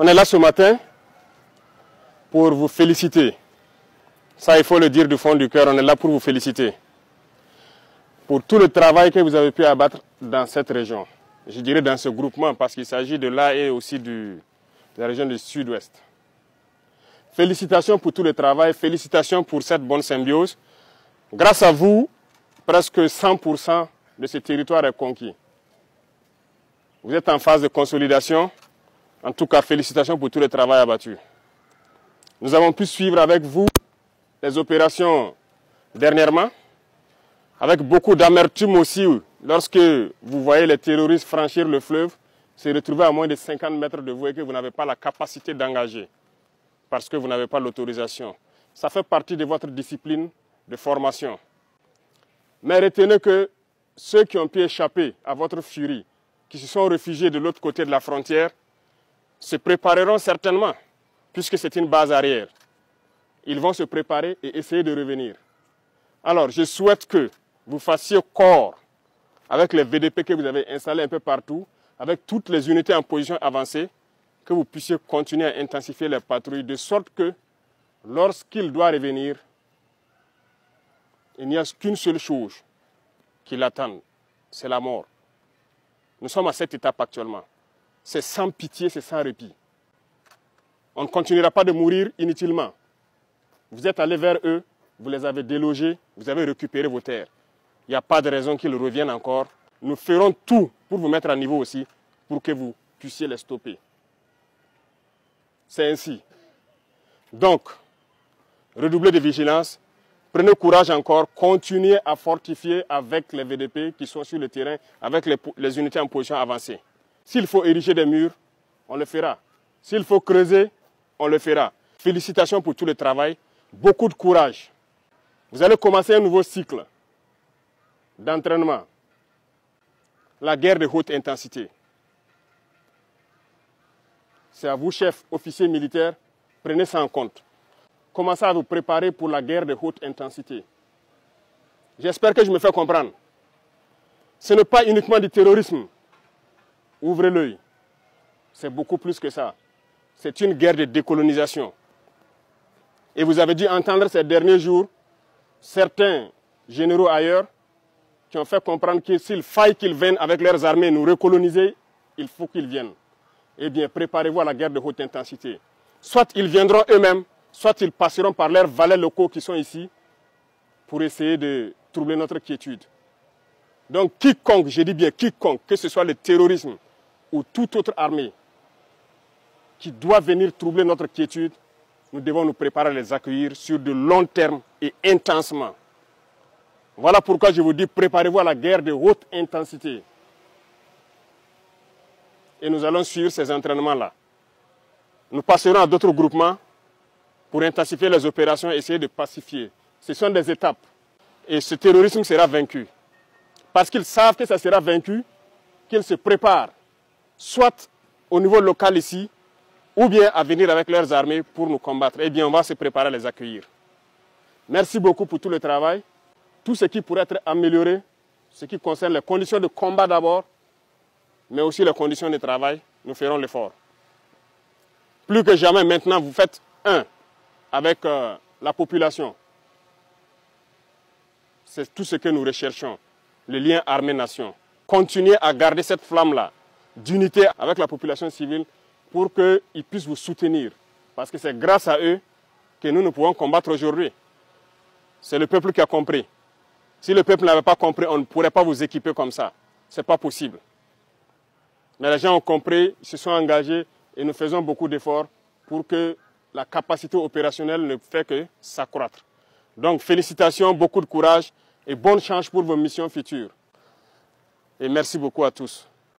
On est là ce matin pour vous féliciter. Ça, il faut le dire du fond du cœur, on est là pour vous féliciter. Pour tout le travail que vous avez pu abattre dans cette région. Je dirais dans ce groupement, parce qu'il s'agit de là et aussi de la région du sud-ouest. Félicitations pour tout le travail, félicitations pour cette bonne symbiose. Grâce à vous, presque 100% de ce territoire est conquis. Vous êtes en phase de consolidation. En tout cas, félicitations pour tout le travail abattu. Nous avons pu suivre avec vous les opérations dernièrement, avec beaucoup d'amertume aussi, lorsque vous voyez les terroristes franchir le fleuve, se retrouver à moins de 50 mètres de vous et que vous n'avez pas la capacité d'engager, parce que vous n'avez pas l'autorisation. Ça fait partie de votre discipline de formation. Mais retenez que ceux qui ont pu échapper à votre furie, qui se sont réfugiés de l'autre côté de la frontière, se prépareront certainement, puisque c'est une base arrière. Ils vont se préparer et essayer de revenir. Alors, je souhaite que vous fassiez corps avec les VDP que vous avez installés un peu partout, avec toutes les unités en position avancée, que vous puissiez continuer à intensifier les patrouilles, de sorte que, lorsqu'il doit revenir, il n'y a qu'une seule chose qui l'attend, c'est la mort. Nous sommes à cette étape actuellement. C'est sans pitié, c'est sans répit. On ne continuera pas de mourir inutilement. Vous êtes allés vers eux, vous les avez délogés, vous avez récupéré vos terres. Il n'y a pas de raison qu'ils reviennent encore. Nous ferons tout pour vous mettre à niveau aussi, pour que vous puissiez les stopper. C'est ainsi. Donc, redoublez de vigilance, prenez courage encore, continuez à fortifier avec les VDP qui sont sur le terrain, avec les unités en position avancée. S'il faut ériger des murs, on le fera. S'il faut creuser, on le fera. Félicitations pour tout le travail, beaucoup de courage. Vous allez commencer un nouveau cycle d'entraînement. La guerre de haute intensité. C'est à vous, chefs, officiers militaires, prenez ça en compte. Commencez à vous préparer pour la guerre de haute intensité. J'espère que je me fais comprendre. Ce n'est pas uniquement du terrorisme. Ouvrez l'œil. C'est beaucoup plus que ça. C'est une guerre de décolonisation. Et vous avez dû entendre ces derniers jours certains généraux ailleurs qui ont fait comprendre que s'il faille qu'ils viennent avec leurs armées nous recoloniser, il faut qu'ils viennent. Eh bien, préparez-vous à la guerre de haute intensité. Soit ils viendront eux-mêmes, soit ils passeront par leurs valets locaux qui sont ici pour essayer de troubler notre quiétude. Donc quiconque, je dis bien quiconque, que ce soit le terrorisme ou toute autre armée qui doit venir troubler notre quiétude, nous devons nous préparer à les accueillir sur de long terme et intensement. Voilà pourquoi je vous dis, préparez-vous à la guerre de haute intensité. Et nous allons suivre ces entraînements-là. Nous passerons à d'autres groupements pour intensifier les opérations et essayer de pacifier. Ce sont des étapes. Et ce terrorisme sera vaincu. Parce qu'ils savent que ça sera vaincu, qu'ils se préparent, soit au niveau local ici, ou bien à venir avec leurs armées pour nous combattre. Eh bien, on va se préparer à les accueillir. Merci beaucoup pour tout le travail. Tout ce qui pourrait être amélioré, ce qui concerne les conditions de combat d'abord, mais aussi les conditions de travail, nous ferons l'effort. Plus que jamais, maintenant, vous faites un avec la population. C'est tout ce que nous recherchons, le lien armée-nation. Continuez à garder cette flamme-là d'unité avec la population civile pour qu'ils puissent vous soutenir. Parce que c'est grâce à eux que nous pouvons combattre aujourd'hui. C'est le peuple qui a compris. Si le peuple n'avait pas compris, on ne pourrait pas vous équiper comme ça. Ce n'est pas possible. Mais les gens ont compris, ils se sont engagés et nous faisons beaucoup d'efforts pour que la capacité opérationnelle ne fait que s'accroître. Donc félicitations, beaucoup de courage et bonne chance pour vos missions futures. Et merci beaucoup à tous.